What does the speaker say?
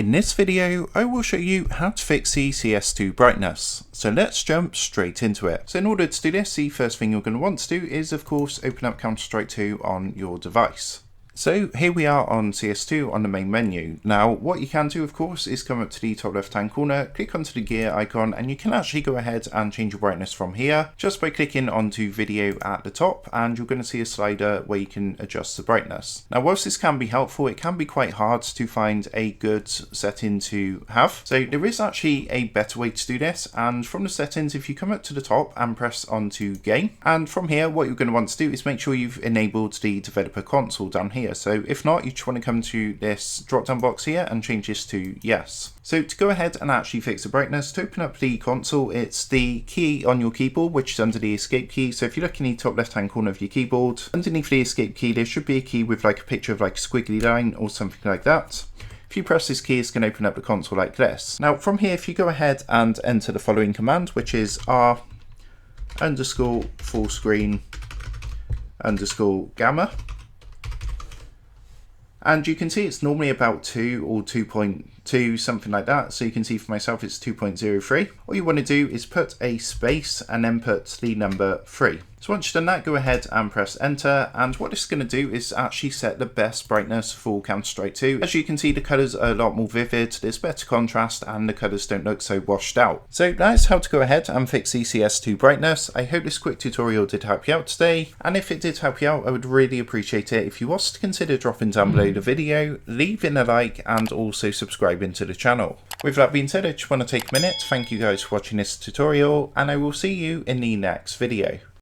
In this video, I will show you how to fix the CS2 brightness. So let's jump straight into it. So in order to do this, the first thing you're going to want to do is of course open up Counter-Strike 2 on your device. So here we are on CS2 on the main menu. Now what you can do of course is come up to the top left hand corner, click onto the gear icon, and you can actually go ahead and change your brightness from here just by clicking onto video at the top, and you're going to see a slider where you can adjust the brightness. Now whilst this can be helpful, it can be quite hard to find a good setting to have. So there is actually a better way to do this, and from the settings, if you come up to the top and press onto game, and from here what you're going to want to do is make sure you've enabled the developer console down here. So if not, you just want to come to this drop down box here and change this to yes. So to go ahead and actually fix the brightness, to open up the console, it's the key on your keyboard which is under the escape key. So if you look in the top left hand corner of your keyboard, underneath the escape key there should be a key with like a picture of like a squiggly line or something like that. If you press this key, it's going to open up the console like this. Now from here, if you go ahead and enter the following command, which is r_full_screen_gamma, and you can see it's normally about 2 or 2.2, something like that. So you can see for myself it's 2.03. All you want to do is put a space and then put the number 3. So once you've done that, go ahead and press enter, and what it's going to do is actually set the best brightness for Counter-Strike 2. As you can see, the colours are a lot more vivid, there's better contrast, and the colours don't look so washed out. So that's how to go ahead and fix the CS2 brightness. I hope this quick tutorial did help you out today, and if it did help you out, I would really appreciate it if you was to consider dropping down below the video, leaving a like, and also subscribing to the channel. With that being said, I just want to take a minute to thank you guys for watching this tutorial, and I will see you in the next video.